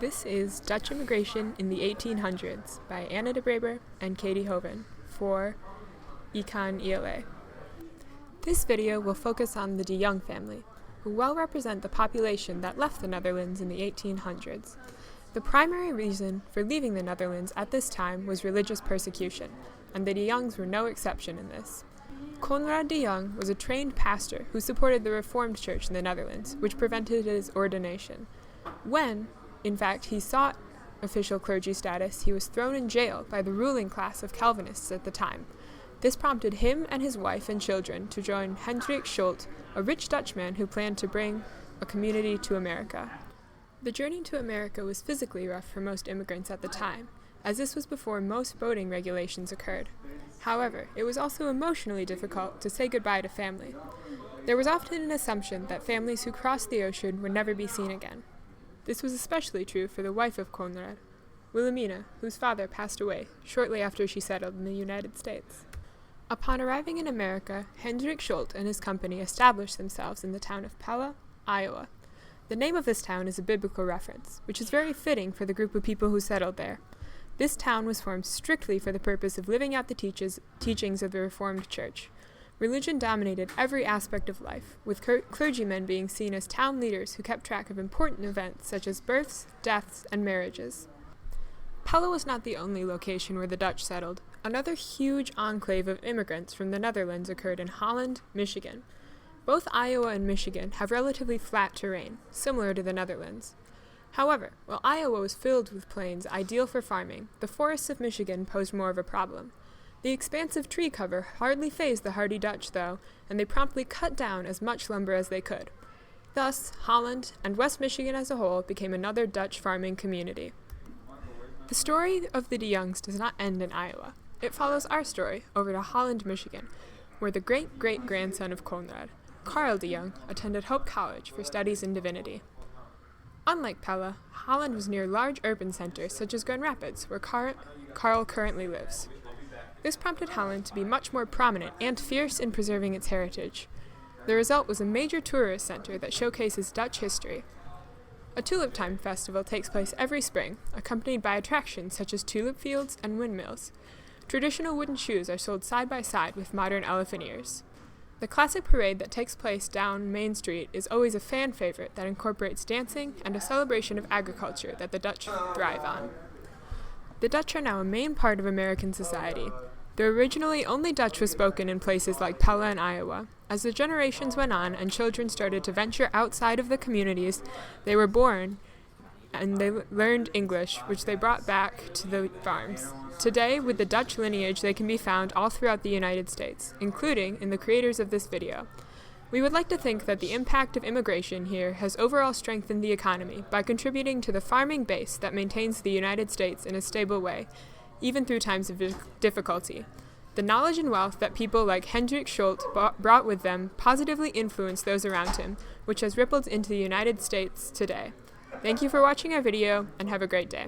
This is Dutch Immigration in the 1800s by Anna de Braber and Katie Hoven for Econ ELA. This video will focus on the de Jong family, who well represent the population that left the Netherlands in the 1800s. The primary reason for leaving the Netherlands at this time was religious persecution, and the de Jongs were no exception in this. Konrad de Jong was a trained pastor who supported the Reformed Church in the Netherlands, which prevented his ordination. When, in fact, he sought official clergy status, he was thrown in jail by the ruling class of Calvinists at the time. This prompted him and his wife and children to join Hendrik Scholt, a rich Dutchman who planned to bring a community to America. The journey to America was physically rough for most immigrants at the time, as this was before most voting regulations occurred. However, it was also emotionally difficult to say goodbye to family. There was often an assumption that families who crossed the ocean would never be seen again. This was especially true for the wife of Konrad, Wilhelmina, whose father passed away shortly after she settled in the United States. Upon arriving in America, Hendrik Scholt and his company established themselves in the town of Pella, Iowa. The name of this town is a biblical reference, which is very fitting for the group of people who settled there. This town was formed strictly for the purpose of living out the teachings of the Reformed Church. Religion dominated every aspect of life, with clergymen being seen as town leaders who kept track of important events such as births, deaths, and marriages. Pella was not the only location where the Dutch settled. Another huge enclave of immigrants from the Netherlands occurred in Holland, Michigan. Both Iowa and Michigan have relatively flat terrain, similar to the Netherlands. However, while Iowa was filled with plains ideal for farming, the forests of Michigan posed more of a problem. The expansive tree cover hardly fazed the hardy Dutch, though, and they promptly cut down as much lumber as they could. Thus, Holland and West Michigan as a whole became another Dutch farming community. The story of the de Jongs does not end in Iowa. It follows our story over to Holland, Michigan, where the great-great-grandson of Konrad, Carl de Jong, attended Hope College for studies in divinity. Unlike Pella, Holland was near large urban centers such as Grand Rapids, where Carl currently lives. This prompted Holland to be much more prominent and fierce in preserving its heritage. The result was a major tourist center that showcases Dutch history. A tulip time festival takes place every spring, accompanied by attractions such as tulip fields and windmills. Traditional wooden shoes are sold side by side with modern elephant ears. The classic parade that takes place down Main Street is always a fan favorite that incorporates dancing and a celebration of agriculture that the Dutch thrive on. The Dutch are now a main part of American society. Though originally only Dutch was spoken in places like Pella and Iowa, as the generations went on and children started to venture outside of the communities they were born, and they learned English, which they brought back to the farms. Today, with the Dutch lineage, they can be found all throughout the United States, including in the creators of this video. We would like to think that the impact of immigration here has overall strengthened the economy by contributing to the farming base that maintains the United States in a stable way, even through times of difficulty. The knowledge and wealth that people like Hendrik Scholt brought with them positively influenced those around him, which has rippled into the United States today. Thank you for watching our video, and have a great day.